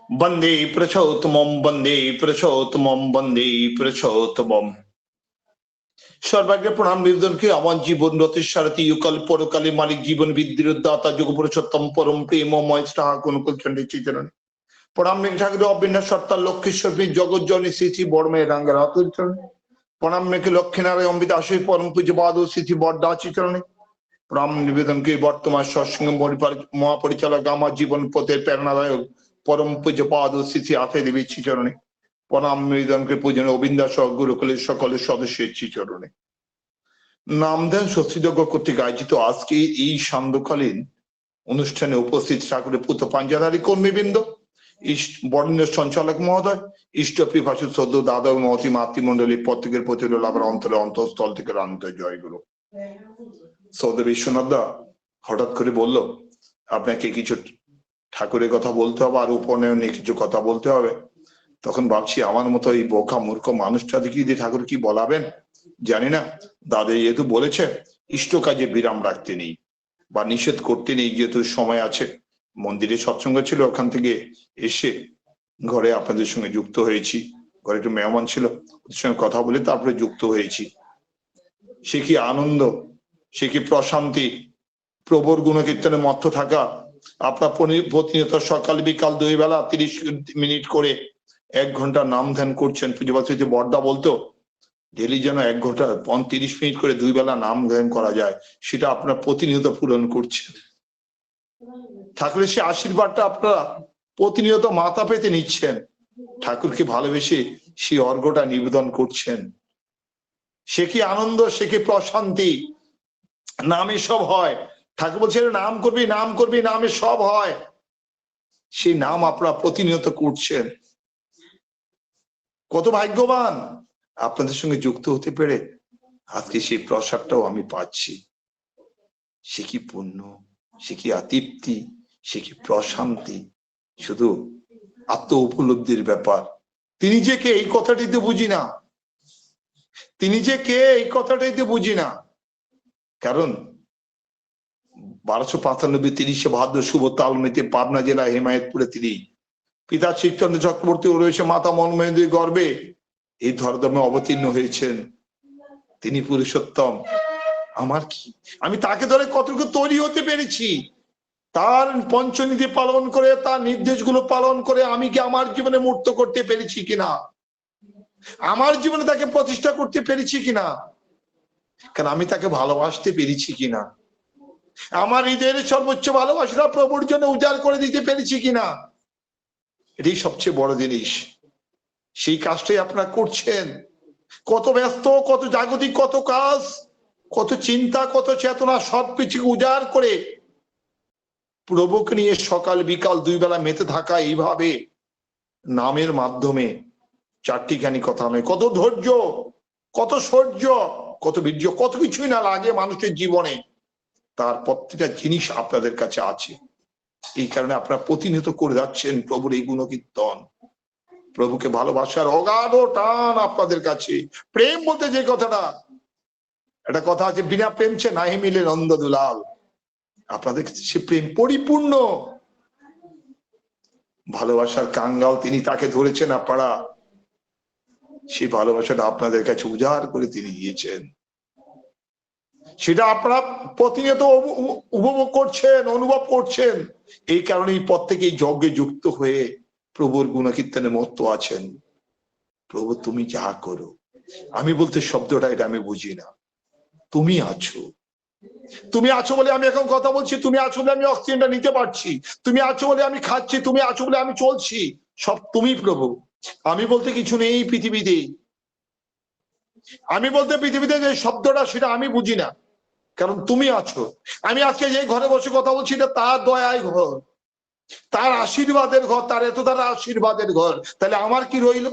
বন্দে প্রচোত্তমম, বন্দে প্রচোত্তমম, বন্দে প্রচোত্তমম। সর্বাগ্রে প্রণাম নিবেদনকে আমার জীবন রথের সারথি ইউকাল পরকালে মালিক জীবন বিদ্যুর দাতা যোগ পুরুষোত্তম পরম প্রেমময় স্নেহা কোনকুল চন্ডী চিত্রণ প্রণাম ঠাকুর অবিনাশ সত্তা লক্ষ্মীশ্বর জগৎ জনী শ্রী শ্রী বর্মের রাঙ্গার আতুলচরণ প্রণাম মেঘে লক্ষ্মীনারায়ণ অম্বিত আশয় পরম পূজ্য বাদ শ্রী শ্রী বড্ডা চিত্রণে প্রণাম নিবেদনকে বর্তমান সৎসঙ্গ মহাপরিচালক আমার জীবন পথের প্রেরণাদায়ক পরম পূজ্য পাদ শ্রী শ্রী আথে দেবী চিচরণে প্রণাম নিবেদনকে পূজন অবিন্দাস গুরুকুলের সকলের সদস্যের চিচরণে নামধান ষষ্ঠীযজ্ঞ কর্তৃক আয়োজিত আজকে এই সান্ধ্যকালীন অনুষ্ঠানে উপস্থিত ঠাকুরের পুত্র পাঞ্জাধারী কর্মীবৃন্দ, বর্ণীয় সঞ্চালক মহোদয়, ইষ্ট পিপাসু সদ্য দাদা মহতি মাতৃমন্ডলী প্রত্যেকের প্রতি আমার অন্তরে অন্তঃস্থল থেকে আন্তরিক জয়গুরু। সৌদ বিশ্বনাথ দা হঠাৎ করে বলল আপনাকে কিছু ঠাকুরের কথা বলতে হবে আর উপনয়ন নিয়ে কিছু কথা বলতে হবে। তখন ভাবছি আমার মতো এই বোকা মূর্খ মানুষটা দেখি দিয়ে ঠাকুর কি বলাবেন জানি না। দাদা যেহেতু বলেছে ইষ্ট কাজে বিরাম রাখতে নেই বা নিষেধ করতে নেই, যেহেতু সময় আছে। মন্দিরে সৎসঙ্গ ছিল, ওখান থেকে এসে ঘরে আপনাদের সঙ্গে যুক্ত হয়েছি। ঘরে একটু মেহমান ছিল, ওদের সঙ্গে কথা বলে তারপরে যুক্ত হয়েছি। সে কি আনন্দ, সে কি প্রশান্তি, প্রভুর গুণকীর্তনে মত্ত থাকা। আপনার প্রতিনিয়ত সকাল বিকাল 2 বেলা 30 মিনিট করে 1 ঘন্টা নাম ধ্যান করছেন। পূজ্যপাত্র যে বড়দা বলতো ডেলি যেন 1 ঘন্টা 30 মিনিট করে 2 বেলা নাম ধ্যান করা যায়, সেটা আপনার প্রতিনিয়ত পূরণ করছেন। ঠাকুরের সে আশীর্বাদটা আপনারা প্রতিনিয়ত মাথা পেতে নিচ্ছেন, ঠাকুরকে ভালোবেসে সেই অর্ঘ্যটা নিবেদন করছেন। সে কি আনন্দ, সে কি প্রশান্তি। নামে সব হয়। ঠাকুর বলছেন নাম করবি, নাম করবি, নামে সব হয়। সেই নাম আপনারা প্রতিনিয়ত করছেন। কত ভাগ্যবান আপনাদের সঙ্গে যুক্ত হতে পেরে। আজকে সেই প্রসাদটাও আমি পাচ্ছি। সে কি পুণ্য, সে কি আতৃপ্তি, সে কি প্রশান্তি। শুধু আত্ম উপলব্ধির ব্যাপার। তিনি যে কে এই কথাটিতে বুঝি না, তিনি যে কে এই কথাটাইতে বুঝি না। কারণ 1295 30 ভাদ্র শুভ তালমিতে পাবনা জেলা হেমায়তপুরে তিনি পিতা শিবচন্দ্র চক্রবর্তী রয়েছে মাতা মনমোহিনীর গর্ভে এই ধর্মে অবতীর্ণ হয়েছেন। তিনি পুরুষোত্তম। আমার কি, আমি তাকে ধরে কতটুকু তৈরি হতে পেরেছি, তার পঞ্চনীতি পালন করে, তার নির্দেশগুলো পালন করে আমি কি আমার জীবনে মূর্ত করতে পেরেছি কিনা, আমার জীবনে তাকে প্রতিষ্ঠা করতে পেরেছি কিনা, কারণ আমি তাকে ভালোবাসতে পেরেছি কিনা, আমার হৃদয়ের সর্বোচ্চ ভালোবাসা প্রভুর জন্য উজাড় করে দিতে পেরেছি কিনা। এটাই সবচেয়ে বড় জিনিস। সেই কাজটাই আপনারা করছেন। কত ব্যস্ত, কত জাগতিক, কত কাজ, কত চিন্তা, কত চেতনা, সবকিছু উজাড় করে প্রভুকে নিয়ে সকাল বিকাল 2 বেলা মেতে থাকা এইভাবে নামের মাধ্যমে। 4টিখানি কথা নয়, কত ধৈর্য, কত শৌর্য, কত বীর্য, কত কিছুই না লাগে মানুষের জীবনে। তার প্রত্যেকটা জিনিস আপনাদের কাছে আছে। এই কারণে আপনারা প্রতিনিয়ত করে যাচ্ছেন প্রভুর এই গুণকীর্তন। প্রভুকে ভালোবাসার অগাধ টান আপনাদের কাছে। প্রেম বলতে যে কথাটা, একটা কথা আছে, বিনা প্রেম সে নাহি মিলে নন্দ দুলাল। আপনাদের কাছে সে প্রেম পরিপূর্ণ। ভালোবাসার কাঙ্গাল তিনি, তাকে ধরেছেন আপনারা। সেই ভালোবাসাটা আপনাদের কাছে উজাড় করে তিনি দিয়েছেন। সেটা আপনারা প্রতিনিয়ত উপভোগ করছেন, অনুভব করছেন। এই কারণেই প্রত্যেকেই যজ্ঞে যুক্ত হয়ে প্রভুর গুণকীর্তনে মত্ত আছেন। প্রভু তুমি যা করো, আমি বলতে শব্দটা এটা আমি বুঝি না। তুমি আছো, তুমি আছো বলে আমি এখন কথা বলছি, তুমি আছো বলে আমি অক্সিজেনটা নিতে পারছি, তুমি আছো বলে আমি খাচ্ছি, তুমি আছো বলে আমি চলছি। সব তুমি প্রভু। আমি বলতে কিছু নেই পৃথিবীতে। আমি বলতে পৃথিবীতে যে শব্দটা সেটা আমি বুঝি না, কারণ তুমি আছো। আমি আজকে যে ঘরে বসে কথা বলছি এটা তার দয়ায় ঘর, তার আশীর্বাদের ঘর, তার এত দ্বারা আশীর্বাদের ঘর। তাহলে আমার কি রইল?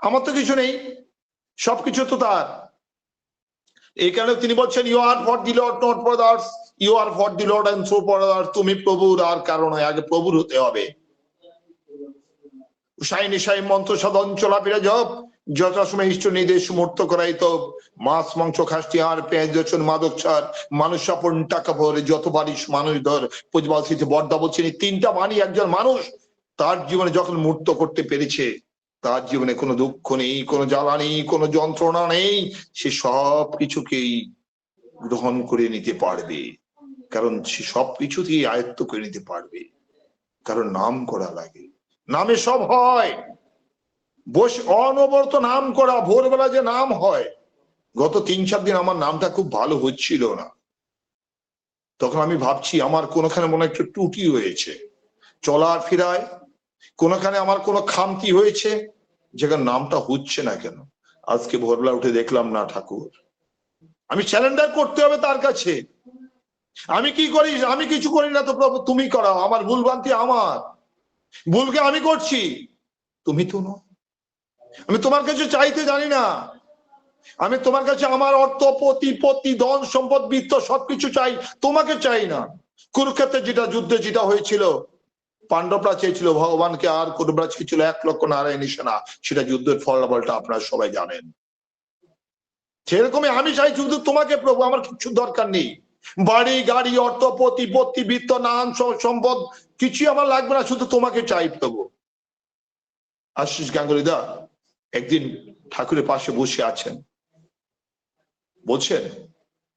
আমার তো কিছু নেই, সবকিছু তো তার। এই কারণে তিনি বলছেন you are for the lord not for others, you are for the lord and so for others. তুমি প্রভুর আর কারণ আগে প্রভুর হতে হবে। উষাই নিশাই মন্ত্র সাধন চলাফেরা জপ, যথাসময় ইষ্ট নির্দেশ মূর্ত করাই তো। মাছ মাংস খাসটি আর পেঁয়াজ রসুন মাদক ছাড়, মানুষ আপন টাকা ভরে যত পারিস মানুষ ধর। পুজবাল স্মৃতি বর্দা বলছেন এই 3টা বাণী একজন মানুষ তার জীবনে যখন মুক্ত করতে পেরেছে, তার জীবনে কোনো দুঃখ নেই, কোনো জ্বালা নেই, কোনো যন্ত্রণা নেই, সে সব কিছুকেই গ্রহণ করে নিতে পারবে, কারণ সে সবকিছুতেই আয়ত্ত করে নিতে পারবে, কারণ নাম করা লাগে, নামে সব হয়। বসে অনবরত নাম করা, ভোরবেলা যে নাম হয়, গত 3-4 দিন আমার নামটা খুব ভালো হচ্ছিল না, তখন আমি ভাবছি আমার কোনোখানে মনে একটু ত্রুটি হয়েছে, চলার ফেরায় কোনোখানে আমার কোনো খামতি হয়েছে, যেখানে নামটা হচ্ছে না কেন। আজকে ভোরবেলা উঠে দেখলাম, না ঠাকুর, আমি স্যারেন্ডার করতে হবে তার কাছে। আমি কি করি? আমি কিছু করি না তো প্রভু, তুমি করাও। আমার ভুল ভ্রান্তি, আমার ভুলকে আমি করছি, তুমি তো নও। আমি তোমার কাছে চাইতে জানি না, আমি তোমার কাছে আমার অর্থ, প্রতিপত্তি, ধন সম্পদ, বৃত্ত সবকিছু চাই, তোমাকে চাই না। কুরুক্ষেত্রে যেটা যুদ্ধে যেটা হয়েছিল, পাণ্ডবরা চেয়েছিল ভগবানকে, আর কৌরবরা চেয়েছিল 1 লক্ষ নারায়ণী সেনা, সেটা যুদ্ধের ফলাফলটা আপনারা সবাই জানেন। সেরকমই আমি চাই শুধু তোমাকে প্রভু, আমার কিছু দরকার নেই, বাড়ি গাড়ি অর্থ প্রতিপত্তি বৃত্ত নাম সম্পদ কিছুই আমার লাগবে না, শুধু তোমাকে চাই প্রভু। আশিস গাঙ্গুলি দা একদিন ঠাকুরের পাশে বসে আছেন, বলছেন,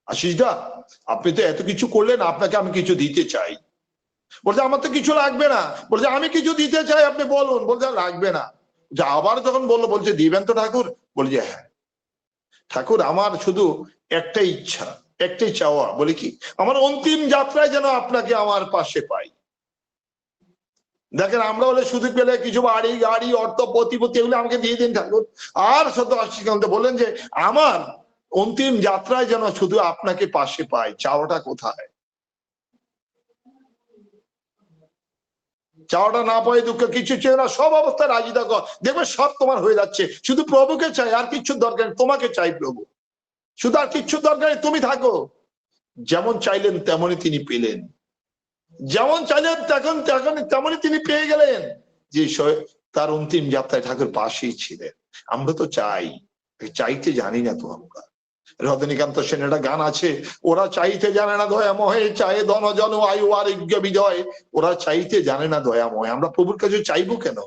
আশিস দা আপনি তো এত কিছু করলেন, আপনাকে আমি কিছু দিতে চাই। বলছে আমার তো কিছু লাগবে না। বলছে আমি কিছু দিতে চাই, আপনি বলুন। বলছে লাগবে না। যে আবার যখন বললো, বলছে দিবেন তো ঠাকুর? বলছে হ্যাঁ ঠাকুর, আমার শুধু একটাই ইচ্ছা, একটাই চাওয়া। বলে কি? আমার অন্তিম যাত্রায় যেন আপনাকে আমার পাশে পাই। দেখেন আমরা হলে শুধু পেলে কিছু বাড়ি গাড়ি অর্থ প্রতিপত্তি এগুলো আমাকে দিয়ে দিন ঠাকুর। আর সত্য আশিস বললেন যে আমার অন্তিম যাত্রায় যেন শুধু আপনাকে পাশে পাই। চাওয়াটা কোথায়? চাওয়াটা না পাই দুঃখ, কিছু চেয়ে না, সব অবস্থায় রাজি থাকো, দেখবে সব তোমার হয়ে যাচ্ছে। শুধু প্রভুকে চাই, আর কিছু দরকার নেই, তোমাকে চাই প্রভু, শুধু আর কিছু দরকার নেই, তুমি থাকো। যেমন চাইলেন তেমনই তিনি পেলেন, যেমন চাইলেন তেমনই তিনি পেয়ে গেলেন। যে তার অন্তিম যাত্রায় ঠাকুর পাশেই ছিলেন। আমরা তো চাই, চাইতে জানি না তো আমরা। রজনীকান্ত সেন একটা গান আছে, ওরা চাইতে জানে না দয়াময়, চায়ে ধন জন আয়ু আরোগ্য বিজয়। ওরা চাইতে জানে না দয়াময়, আমরা প্রভুর কাছে চাইবো কেন?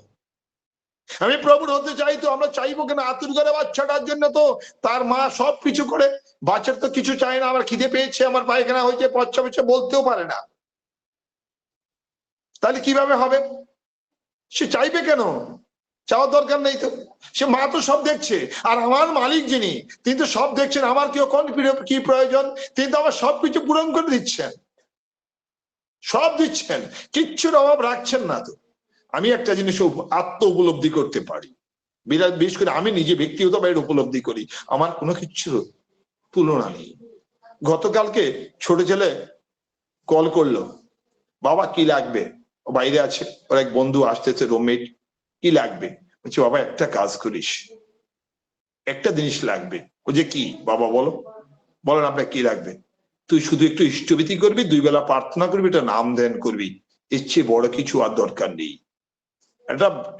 আমি প্রভুর হতে চাই তো আমরা চাইবো কেন? আতুর ঘরে বাচ্চাটার জন্য তো তার মা সবকিছু করে, বাচ্চার তো কিছু চায় না, আমার খিদে পেয়েছে, আমার পায়খানা হয়েছে, পচ্চা পেয়েছে, বলতেও পারে না, তাহলে কিভাবে হবে? সে চাইবে কেন? চাওয়ার দরকার নেই তো। সে মা তো সব দেখছে, আর আমার মালিক যিনি, তিনি তো সব দেখছেন। আমার কি প্রয়োজন, তিনি তো আমার সবকিছু পূরণ করে দিচ্ছেন, সব দিচ্ছেন, কিচ্ছুর অভাব রাখছেন না তো। আমি একটা জিনিস আত্ম উপলব্ধি করতে পারি, বিশেষ করে আমি নিজে ব্যক্তিগতভাবে উপলব্ধি করি, আমার কোনো কিছু তুলনা নেই। গতকালকে ছোট ছেলে কল করলো, বাবা কি লাগবে? ও বাইরে আছে, ওর এক বন্ধু আসতেছে, রুমমেট। কি লাগবে? বলছি বাবা একটা কাজ করিস, একটা জিনিস লাগবে। ও যে কি বাবা বলো? বলেন আপনার কি লাগবে? তুই শুধু একটু ইষ্টভীতি করবি, 2 বেলা প্রার্থনা করবি, এটা নাম ধ্যান করবি, এর চেয়ে বড় কিছু আর দরকার নেই।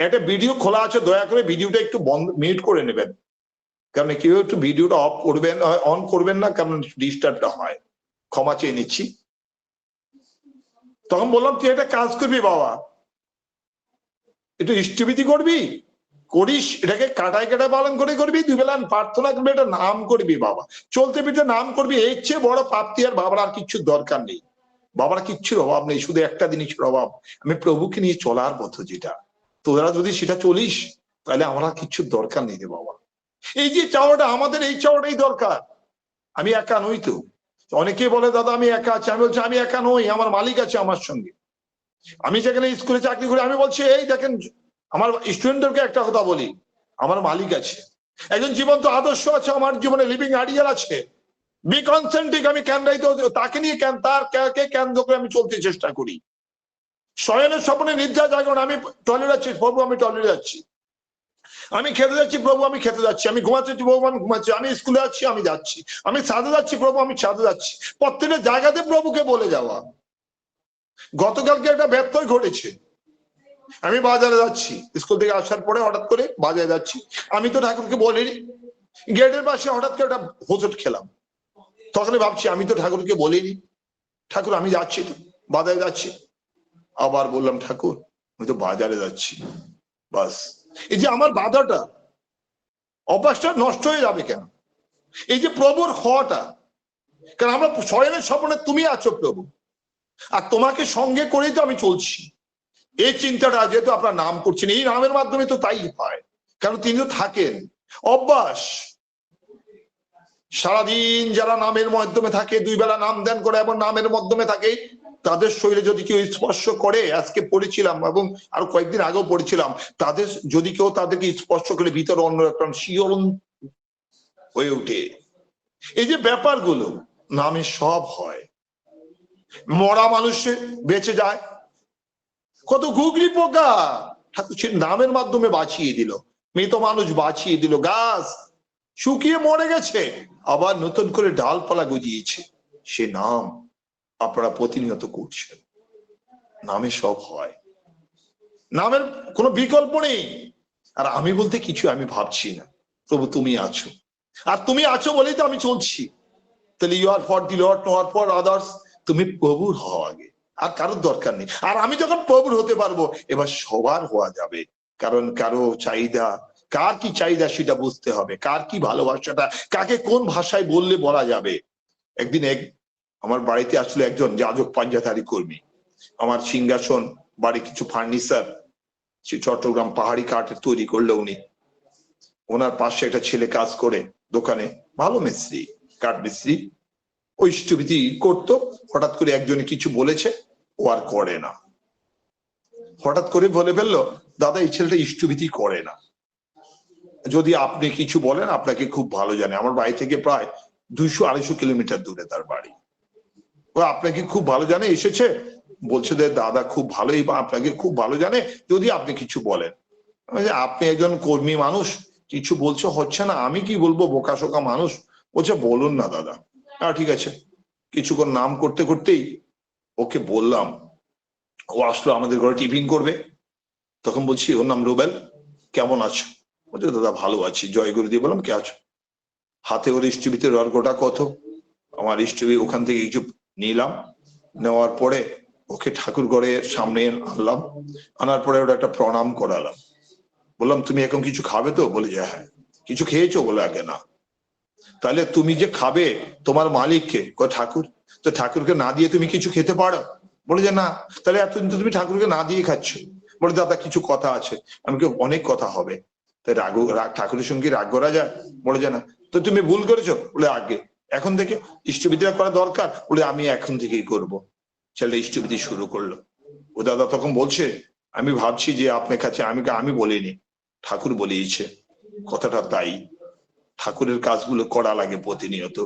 একটা ভিডিও খোলা আছে, দয়া করে ভিডিওটা একটু বন্ধ মিউট করে নেবেন, কারণ কেউ একটু ভিডিওটা অফ করবেন, অন করবেন না, কারণ ডিস্টার্বটা হয়। ক্ষমা চেয়ে নিচ্ছি। তখন বললাম তুই একটা কাজ করবি বাবা, একটু ইষ্টভীতি করবি, করিস, এটাকে কাটায় কাটায় পালন করে করবি, 2 বেলা প্রার্থনা করবি, এটা নাম করবি বাবা, চলতে ফিরতে নাম করবি, এর চেয়ে বড় প্রাপ্তি আর বাবার আর কিচ্ছুর দরকার নেই। বাবার কিচ্ছুর অভাব নেই, শুধু একটা জিনিসের অভাব, আমি প্রভুকে নিয়ে চলার পথ যেটা, তোরা যদি সেটা চলিস, তাহলে আমার কিচ্ছুর দরকার নেই রে বাবা। এই যে চাওয়াটা, আমাদের এই চাওয়াটাই দরকার। আমি একা নই তো। অনেকে বলে দাদা আমি একা আছি, আমি বলছি আমি একা নই, আমার মালিক আছে আমার সঙ্গে। আমি যেখানে স্কুলে চাকরি করি, আমি বলছি এই দেখেন, আমার স্টুডেন্টদেরকে একটা কথা বলি, আমার মালিক আছে, একজন জীবন্ত আদর্শ আছে, আমার জীবনে লিভিং আইডিয়াল আছে। বি কনসেন্ট্রিক, আমি কেন্দ্রায়িত, তাকে নিয়ে তাকে কেন্দ্র করে আমি চলতে চেষ্টা করি। শয়নের স্বপ্নে নিদ্রা জাগরণ, আমি টয়লেট যাচ্ছি প্রভু, আমি টয়লেটে যাচ্ছি। আমি খেতে যাচ্ছি প্রভু, আমি খেতে যাচ্ছি। আমি ঘুমাচ্ছি প্রভু, আমি ঘুমাচ্ছি। আমি স্কুলে যাচ্ছি, আমি যাচ্ছি। আমি ছাদে যাচ্ছি প্রভু, আমি ছাদে যাচ্ছি। প্রত্যেকটা জায়গাতে প্রভুকে বলে যাওয়া। গতকালকে একটা ব্যত্যয় ঘটেছে, আমি বাজারে যাচ্ছি, স্কুল থেকে আসার পরে হঠাৎ করে বাজারে যাচ্ছি, আমি তো ঠাকুরকে বলিনি, গেটের পাশে হঠাৎ করে একটা হোঁচট খেলাম। তখনই ভাবছি আমি তো ঠাকুরকে বলিনি, ঠাকুর আমি যাচ্ছি তো, বাজারে যাচ্ছি। আবার বললাম ঠাকুর আমি তো বাজারে যাচ্ছি, বাস। এই যে আমার বাধাটা, অভ্যাসটা নষ্ট হয়ে যাবে কেন? এই যে প্রভুর হওয়াটা, কারণ আমরা শয়নের স্বপ্নে তুমি আছো প্রভু, আর তোমাকে সঙ্গে করেই তো আমি চলছি। এই চিন্তাটা যেহেতু আপনার নাম করছেন, এই নামের মাধ্যমে তো তাই হয়, কারণ তিনি তো থাকেন। অভ্যাস, সারাদিন যারা নামের মাধ্যমে থাকে, দুই বেলা নাম ধ্যান করে এবং নামের মাধ্যমে থাকে, তাদের শরীরে যদি কেউ স্পর্শ করে, আজকে পড়েছিলাম এবং আরো কয়েকদিন আগেও পড়েছিলাম, তাদের যদি কেউ তাদেরকে স্পর্শ করে ভিতরে অন্য একটা শিহরণ হয়ে ওঠে। এই যে ব্যাপারগুলো নামে সব হয়। মরা মানুষে বেঁচে যায়, কত গুগলি পোকা ঠাকুর নামের মাধ্যমে বাঁচিয়ে দিল, মৃত মানুষ বাঁচিয়ে দিল, গাছ শুকিয়ে মরে গেছে আবার নতুন করে ডালপালা গজিয়েছে। সে নাম আপনারা প্রতিনিয়ত করছেন। নামে সব হয়, নামের কোনো বিকল্প নেই। আর আমি বলতে কিছু আমি ভাবছি না, প্রভু তুমি আছো, আর তুমি আছো বলেই তো আমি চলছি। তাহলে you are for the lord, not for others. তুমি প্রভুর হও আগে, আর কারোর দরকার নেই। আর আমি যখন প্রভুর হতে পারবো, এবার সবার হওয়া যাবে। কারণ কারো চাহিদা, কার কি চাহিদা সেটা বুঝতে হবে, কার কি ভালোবাসাটা, কাকে কোন ভাষায় বললে বলা যাবে। একদিন আমার বাড়িতে আসলে একজন যাজক পাঞ্জাধারী কর্মী, আমার সিংহাসন, বাড়ি কিছু ফার্নিচার সে চট্টগ্রাম পাহাড়ি কাঠের তৈরি করলো উনি। ওনার পাশে একটা ছেলে কাজ করে দোকানে, ভালো মিস্ত্রি, কাঠ মিস্ত্রি, ওই ইষ্টভীতি করতো। হঠাৎ করে একজনে কিছু বলেছে, ও আর করে না। হঠাৎ করে বলে ফেললো, দাদা এই ছেলেটা ইষ্টভীতি করে না, যদি আপনি কিছু বলেন আপনাকে খুব ভালো জানে। আমার বাড়ি থেকে প্রায় 200-250 কিলোমিটার দূরে তার বাড়ি। ও আপনাকে খুব ভালো জানে, এসেছে বলছে যে দাদা খুব ভালোই, আপনাকে খুব ভালো জানে, যদি আপনি কিছু বলেন। আপনি একজন কর্মী মানুষ, কিছু বলছে হচ্ছে না, আমি কি বলবো, বোকাশোকা মানুষ। বলছে বলুন না দাদা। ঠিক আছে। কিছুক্ষণ নাম করতে করতেই ওকে বললাম, ও আসলো আমাদের ঘরে টিফিন করবে। তখন বলছি, ওর নাম রুবেল, কেমন আছো? বলছে দাদা ভালো আছি, জয় গুরু দিয়ে। বললাম কে আছো? হাতে ওর ইষ্টভীতের গোটা কত, আমার ইষ্টভী ওখান থেকে কিছু নিলাম, নেওয়ার পরে ওকে ঠাকুর ঘরের সামনে আনলাম, আনার পরে ওটা একটা প্রণাম করালাম। বললাম তুমি এখন কিছু খাবে তো? বলে যে হ্যাঁ। কিছু খেয়েছো? বলে আগে না। তাহলে তুমি যে খাবে তোমার মালিককে, ঠাকুর, তো ঠাকুরকে না দিয়ে তুমি কিছু খেতে পারো? বলে যে না। তাহলে এতদিন তো তুমি ঠাকুরকে না দিয়ে খাচ্ছ। বলে দাদা কিছু কথা আছে। আমি কি অনেক কথা হবে, তাই ঠাকুরের সঙ্গে রাগ করা যায়? বলে যে না। তো তুমি ভুল করেছো? বলে আগে। এখন থেকে ইষ্টবিদ্যা করা দরকার? বলে আমি এখন থেকেই করবো। ছেলেটা ইষ্টবিধি শুরু করলো। ও দাদা তখন বলছে, আমি ভাবছি যে আপনার কাছে আমি বলিনি, ঠাকুর বলিয়েছে। কথাটা তাই, ঠাকুরের কাজগুলো করা লাগে প্রতিনিয়ত।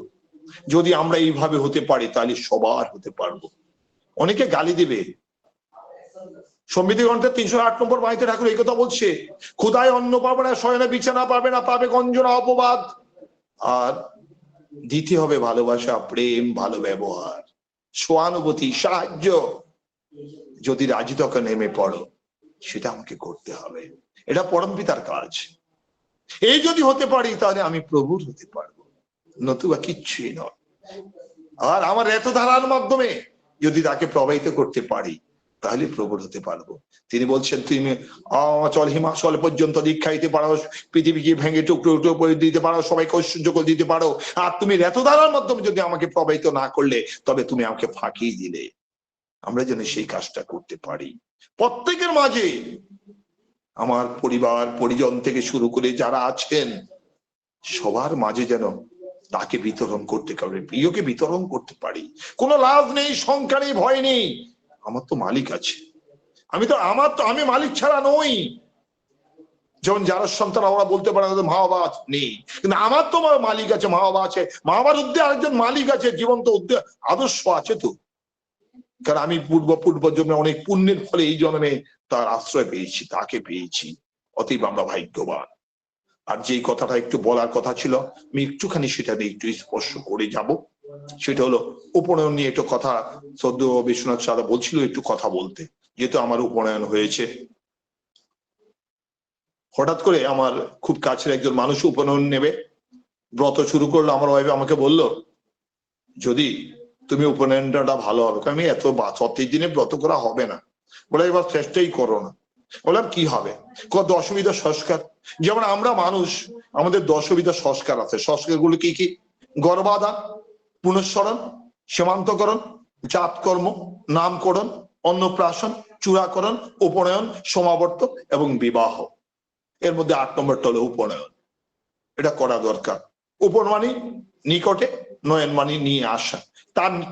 যদি আমরা এইভাবে হতে পারি তাহলে সবার হতে পারবো। অনেকে গালি দিবে, সম্বিধি গ্রন্থের 308 নম্বর বাণীতে ঠাকুর এই কথা বলছে, ক্ষুধায় অন্ন পাবে না, শয়নে বিছানা পাবে না, পাবে গঞ্জনা অপবাদ। আর দিতে হবে ভালোবাসা, প্রেম, ভালো ব্যবহার, সহানুভূতি, সাহায্য। যদি রাজি তখন নেমে পড়ো, সেটা আমাকে করতে হবে। এটা পরমপিতার কাজ। এই যদি হতে পারি তাহলে আমি প্রভুর হতে পারবো, নতুবা কিচ্ছুই নয়। আর আমার এত ধারার মাধ্যমে যদি তাকে প্রবাহিত করতে পারি তাহলে প্রবল হতে পারবো। তিনি বলছেন, তুমি চল হিমাচল পর্যন্ত দীক্ষা দিতে পারো, পৃথিবীকে ভেঙে টুকরো টুকরো করে দিতে পারো, সবাইকে ঐশ্বর্য করে দিতে পারো। আর তুমি এত ধারার মাধ্যমে যদি আমাকে প্রবাহিত না করলে, তবে তুমি আমাকে ফাঁকি দিলে। আমরা যেন সেই কাজটা করতে পারি প্রত্যেকের মাঝে। আমার পরিবার পরিজন থেকে শুরু করে যারা আছেন সবার মাঝে যেন তাকে বিতরণ করতে পারে, প্রিয়কে বিতরণ করতে পারি। কোনো লাভ নেই, শঙ্কা নেই, ভয় নেই। আমার তো মালিক আছে। আমি মালিক ছাড়া নই। যেমন যারা সন্তান ওরা বলতে পারে মা বাবা নেই, কিন্তু আমার তো মালিক আছে, মা বাবা আছে। মা বাবার উদ্দে আরেকজন মালিক আছে, জীবন্ত উদ্দে আদর্শ আছে তো। কারণ আমি পূর্ব জন্মে অনেক পুণ্যের ফলে এই জন্মে তার আশ্রয় পেয়েছি, তাকে পেয়েছি। অতএব আমরা ভাগ্যবান। আর যেই কথাটা একটু বলার কথা ছিল, আমি একটুখানি সেটা নিয়ে একটু স্পর্শ করে যাব। সেটা হলো উপনয়ন নিয়ে একটু কথা। সদ্য বিশ্বনাথ সাদা বলছিল একটু কথা বলতে, যেহেতু আমার উপনয়ন হয়েছে। হঠাৎ করে আমার খুব কাছের একজন মানুষ উপনয়ন নেবে, ব্রত শুরু করলো। আমার ওয়াইফ আমাকে বলল, যদি তুমি উপনয়নটা ভালো হবে। আমি এত 34 দিনে ব্রত করা হবে না, বলে এবার চেষ্টাই করো না। বললাম কি হবে? দশবিধ সংস্কার। যেমন আমরা মানুষ, আমাদের দশবিধ সংস্কার আছে। সংস্কারগুলো কি কি? গর্ভাধান, পুনঃস্মরণ, সীমান্তকরণ, জাতকর্ম, নামকরণ, অন্নপ্রাশন, চূড়াকরণ, উপনয়ন, সমাবর্ত এবং বিবাহ। এর মধ্যে 8 নম্বরটা হলো উপনয়ন। এটা করা দরকার। উপন মানে নিকটে, নয়ন মানে নিয়ে আসা,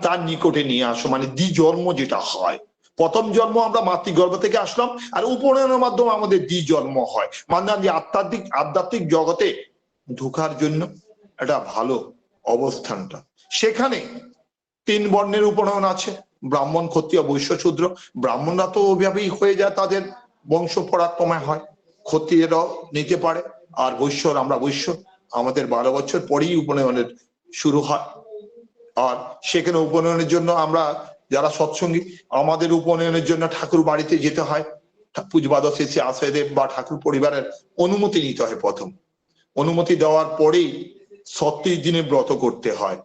তার নিকটে নিয়ে আসা, মানে দ্বিজন্ম যেটা হয়। প্রথম জন্ম আমরা মাতৃগর্ভ থেকে আসলাম, আর উপনয়নের মাধ্যমে আমাদের দ্বিজন্ম হয়। মানে আধ্যাত্মিক জগতে ঢোকার জন্য একটা ভালো অবস্থানটা। সেখানে 3 বর্ণের উপনয়ন আছে, ব্রাহ্মণ, ক্ষত্রিয়, বৈশ্য, শূদ্র। ব্রাহ্মণরা তো ওইভাবেই হয়ে যায়, তাদের বংশ পরাক্রমে হয়। ক্ষত্রিয়রাও নিতে পারে, আর বৈশ্যর, আমরা বৈশ্য, আমাদের 12 বছর পরেই উপনয়নের শুরু হয়। আর সেখানে উপনয়নের জন্য আমরা যারা সৎসঙ্গী, আমাদের উপনয়নের জন্য ঠাকুর বাড়িতে যেতে হয়। পুজবাদ শেষে আশ্রয়দেব বা ঠাকুর পরিবারের অনুমতি নিতে হয় প্রথম। অনুমতি দেওয়ার পরেই 36 দিনে ব্রত করতে হয়।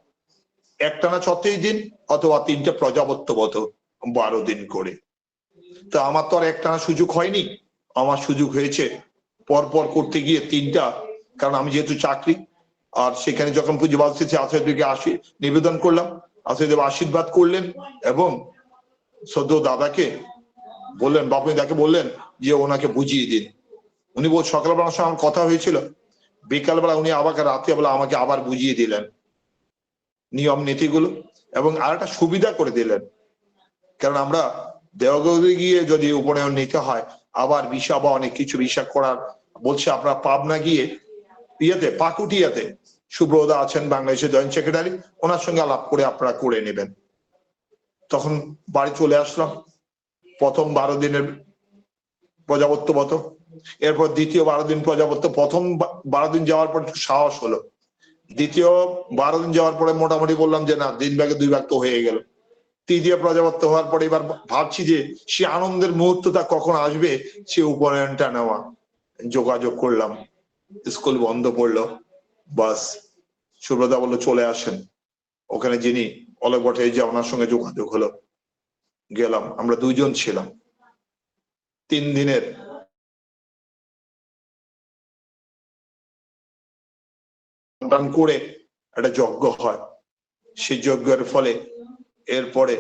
একটানা 36 দিন অথবা 3টে প্রজাপত্য ব্রত 12 দিন করে। তা আমার তো আর একটানা সুযোগ হয়নি, আমার সুযোগ হয়েছে পরপর করতে গিয়ে 3টা। কারণ আমি যেহেতু চাকরি, আর সেখানে যখন পুজোবাদ শেষে আশ্রয়দেবকে নিবেদন করলাম, আশ্রয়দেব আশীর্বাদ করলেন এবং সদ্য দাদাকে বললেন, বাপুদাকে বললেন যে ওনাকে বুঝিয়ে দিন। উনি সকালবেলার সঙ্গে আমার কথা হয়েছিল, বিকালবেলা উনি আবার রাত্রিবেলা আমাকে আবার বুঝিয়ে দিলেন নিয়ম নীতিগুলো, এবং আর একটা সুবিধা করে দিলেন। কারণ আমরা দেওঘরে গিয়ে যদি উপনয়ন নিতে হয়, আবার ভিসা বা অনেক কিছু ভিসা করার বলছে। আপনারা পাবনা গিয়ে পাকুটিয়াতে সুব্রদা আছেন, বাংলাদেশের জয়েন্ট সেক্রেটারি, ওনার সঙ্গে আলাপ করে আপনারা করে নেবেন। তখন বাড়ি চলে আসলাম। প্রথম 12 দিনের প্রজাপত্য ব্রত, এরপর দ্বিতীয় 12 দিন প্রজাপত্য। প্রথম 12 দিন যাওয়ার পর একটু সাহস হলো। দ্বিতীয় 12 দিন যাওয়ার পরে মোটামুটি বললাম যে না, 3 ভাগে 2 ভাগ তো হয়ে গেল। তৃতীয় প্রজাপত্য হওয়ার পরে এবার ভাবছি যে সে আনন্দের মুহূর্তটা কখন আসবে, সে উপনয়নটা নেওয়া। যোগাযোগ করলাম, স্কুল বন্ধ পড়লো, বাস সুব্রতা বললো চলে আসেন। ওখানে যিনি অলোক ভট্টাচার্য, ওনার সঙ্গে যোগাযোগ হলো, গেলাম। আমরা 2 জন ছিলাম। 3 দিনের করে একটা যজ্ঞ হয়। সেই যজ্ঞের ফলে এরপরে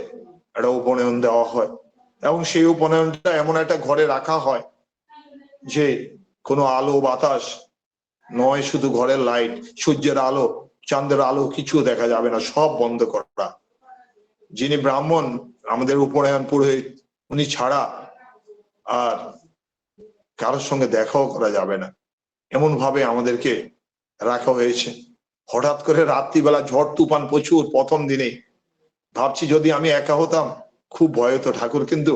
একটা উপনয়ন দেওয়া হয়, এবং সেই উপনয়নটা এমন একটা ঘরে রাখা হয় যে কোনো আলো বাতাস নয়, শুধু ঘরের লাইট, সূর্যের আলো, চাঁদের আলো কিছু দেখা যাবে না, সব বন্ধ করা। যিনি ব্রাহ্মণ, আমাদের উপনয়ন পুরোহিত, উনি ছাড়া আর কারোর সঙ্গে দেখাও করা যাবে না, এমন ভাবে আমাদেরকে রাখা হয়েছে। হঠাৎ করে রাত্রিবেলা ঝড় তুফান প্রচুর। প্রথম দিনে ভাবছি যদি আমি একা হতাম খুব ভয় হতো। ঠাকুর কিন্তু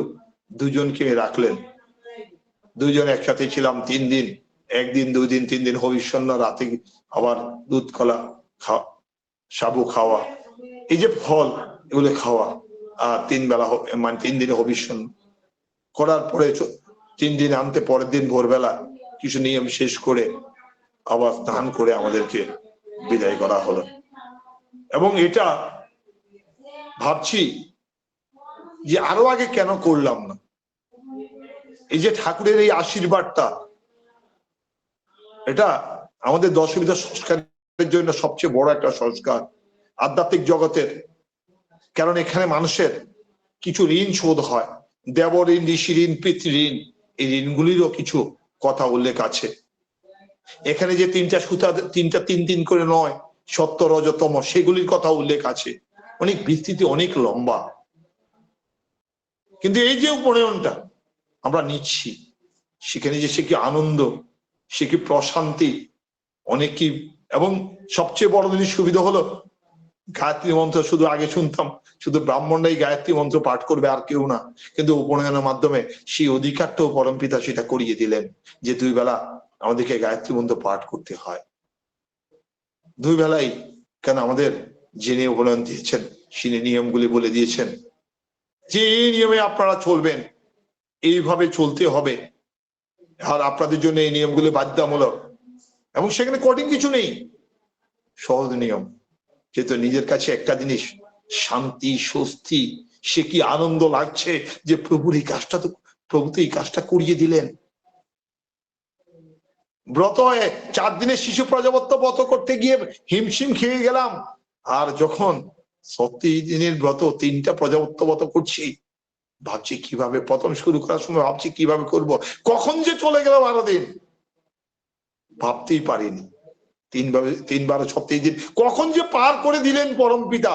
2 জনকে রাখলেন, 2 জন একসাথে ছিলাম 3 দিন। 1 দিন 2 দিন 3 দিন হবিষ্যন্ন, রাতে আবার দুধ কলা সাবু খাওয়া, এই যে ফল এগুলো খাওয়া, আর 3 বেলা মানে 3 দিনে হবিষ্যন্ন করার পরে 3 দিন আনতে, পরের দিন ভোরবেলা কিছু নিয়ম শেষ করে আবার স্নান করে আমাদেরকে বিদায় করা হলো। এবং এটা ভাবছি যে আরো আগে কেন করলাম না। এই যে ঠাকুরের এই আশীর্বাদটা, এটা আমাদের দশবিধ সংস্কারের জন্য সবচেয়ে বড় একটা সংস্কার আধ্যাত্মিক জগতের। কারণ এখানে মানুষের কিছু ঋণ শোধ হয়, দেব ঋণ, ঋষি ঋণ, পিতৃ ঋণ। এই ঋণগুলিরও কিছু কথা উল্লেখ আছে এখানে। যে 3টা সুতা, 3টা 3 করে নয়, সত্য রজতম, সেগুলির কথা উল্লেখ আছে। অনেক বিস্তৃতি, অনেক লম্বা। কিন্তু এই যে উপনয়নটা আমরা নিচ্ছি, সেখানে যে সে কি আনন্দ, সে কি প্রশান্তি, অনেক কি। এবং সবচেয়ে বড় জিনিস সুবিধা হলো গায়ত্রী মন্ত্র শুধু আগে শুনতাম শুধু ব্রাহ্মণরাই গায়ত্রী মন্ত্র পাঠ করবে, আর কেউ না। কিন্তু উপনয়নের মাধ্যমে সেই অধিকারটাও পরমপিতা সেটা করিয়ে দিলেন যে 2 বেলা আমাদেরকে গায়ত্রী মন্ত্র পাঠ করতে হয়। 2 বেলাই কেন, আমাদের যিনি উপনয়ন দিয়েছেন তিনি নিয়মগুলি বলে দিয়েছেন যে এই নিয়মে আপনারা চলবেন, এইভাবে চলতে হবে, আর আপনাদের জন্য এই নিয়মগুলি বাধ্যতামূলক। এবং সেখানে কঠিন কিছু নেই, সহজ নিয়ম। যেহেতু নিজের কাছে একটা জিনিস শান্তি, স্বস্তি, সে কি আনন্দ লাগছে যে প্রভুর এই কাজটা তো প্রভু তো এই কাজটা করিয়ে দিলেন। ব্রত 4 দিনের শিশু প্রজাপত্য ব্রত করতে গিয়ে হিমশিম খেয়ে গেলাম, আর যখন 36 দিনের ব্রত 3টা প্রজাপত্য ব্রত করছি, ভাবছি কিভাবে, প্রথম শুরু করার সময় ভাবছি কিভাবে করব, কখন যে চলে গেল 12 দিন ভাবতেই পারিনি। 3 বার 36 দিন কখন যে পার করে দিলেন পরম পিতা,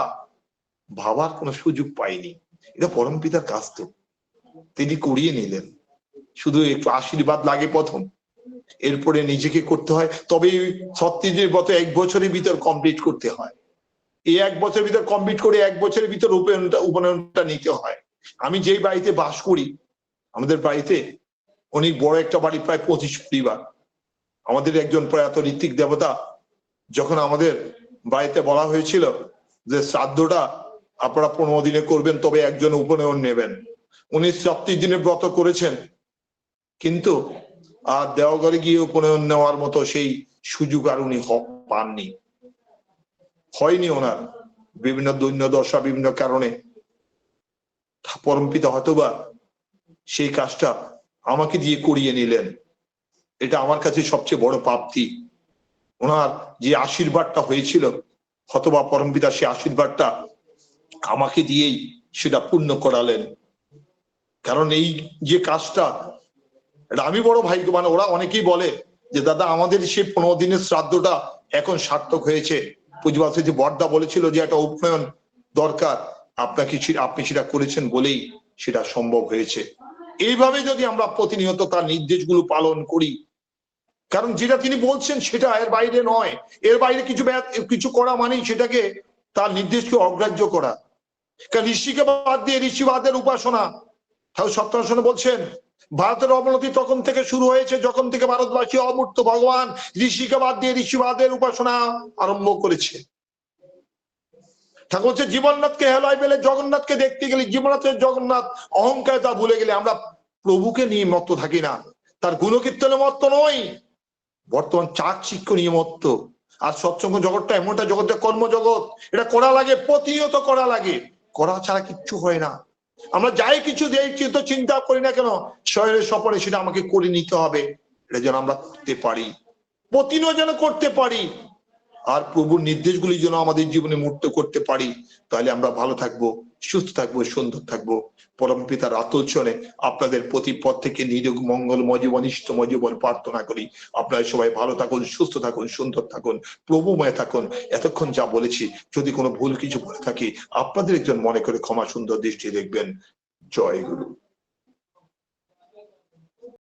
ভাবার কোনো সুযোগ পাইনি। এটা পরম পিতার কাজ, তো তিনি করিয়ে নিলেন। শুধু একটু আশীর্বাদ লাগে প্রথম, এরপরে নিজেকে করতে হয়, তবে 36 দিনের ব্রত 1 বছরের ভিতর কমপ্লিট করতে হয়। এই 1 বছরের ভিতর কমপ্লিট করে 1 বছরের ভিতর উপনয়নটা নিতে হয়। আমি যেই বাড়িতে বাস করি, আমাদের বাড়িতে অনেক বড় একটা বাড়ি, প্রায় 25 পরিবার। আমাদের একজন প্রয়াত ঋত্বিক দেবতা, যখন আমাদের বাড়িতে বলা হয়েছিল যে শ্রাদ্ধটা আপনারা 15 দিনে করবেন, তবে একজন উপনয়ন নেবেন, উনি 36 দিনের ব্রত করেছেন, কিন্তু আর দেওঘরে গিয়ে উপনয়ন নেওয়ার মতো সেই সুযোগ আর উনি পাননি, হয়নি ওনার, বিভিন্ন দৈন্য দশা, বিভিন্ন কারণে। পরমপিতা হয়তোবা সেই কাজটা আমাকে দিয়ে করিয়ে নিলেন। এটা আমার কাছে সবচেয়ে বড় প্রাপ্তি। ওনার যে আশীর্বাদটা হয়েছিল, হয়তোবা পরমপিতা সেই আশীর্বাদটা আমাকে দিয়েই সেটা পূর্ণ করালেন। কারণ এই যে কাজটা, এটা আমি বড় ভাগ্যবান। ওরা অনেকেই বলে যে দাদা আমাদের সেই 15 দিনের শ্রাদ্ধটা এখন সার্থক হয়েছে। পূজবাসী যে বর্দা বলেছিল যে একটা উপনয়ন দরকার, আপনি সেটা করেছেন বলেই সেটা সম্ভব হয়েছে। এইভাবে যদি আমরা প্রতিনিয়ত তার নির্দেশগুলো পালন করি, কারণ যেটা তিনি বলছেন সেটা এর বাইরে নয়, এর বাইরে কিছু করা মানেই সেটাকে, তার নির্দেশকে অগ্রাহ্য করা। কারণ ঋষিকে বাদ দিয়ে ঋষিবাদের উপাসনা, ঠাকুর সপ্তম বলছেন ভারতের অবনতি তখন থেকে শুরু হয়েছে যখন থেকে ভারতবাসী অমূর্ত ভগবান ঋষিকে বাদ দিয়ে ঋষিবাদের উপাসনা আরম্ভ করেছে। ঠাকুর হচ্ছে জীবননাথকে হেলায় ফেলে জগন্নাথকে দেখতে গেলে, জীবননাথের জগন্নাথ অহংকার তা ভুলে গেলে আমরা প্রভুকে নিয়ে মত্ত থাকি না, তার গুণকীর্তনে মত্ত নই, বর্তমান চাকচিক্য নিয়ে মত্ত। আর সৎসঙ্গ জগৎটা এমন একটা জগৎ, কর্মজগৎ, এটা করা লাগে, প্রতিনিয়ত করা লাগে, করা ছাড়া কিচ্ছু হয় না। আমরা যাই কিছু দেখছি তো চিন্তা করি না কেন, শহরের স্বপনে সেটা আমাকে করে নিতে হবে, এটা যেন আমরা করতে পারি, প্রতিনিয়ত যেন করতে পারি, আর প্রভুর নির্দেশগুলি যেন আমাদের জীবনে মূর্ত করতে পারি, তাহলে আমরা ভালো থাকবো, সুস্থ থাকবো, সুন্দর থাকবো। পরম পিতার আতুল চরণে আপনাদের প্রতি পথ থেকে নিরোগ মঙ্গলময় জীবন, ইষ্টময় জীবন প্রার্থনা করি। আপনারা সবাই ভালো থাকুন, সুস্থ থাকুন, সুন্দর থাকুন, প্রভুময় থাকুন। এতক্ষণ যা বলেছি যদি কোনো ভুল কিছু বলে থাকি, আপনাদের একজন মনে করে ক্ষমা সুন্দর দৃষ্টি দেখবেন। জয় গুরু।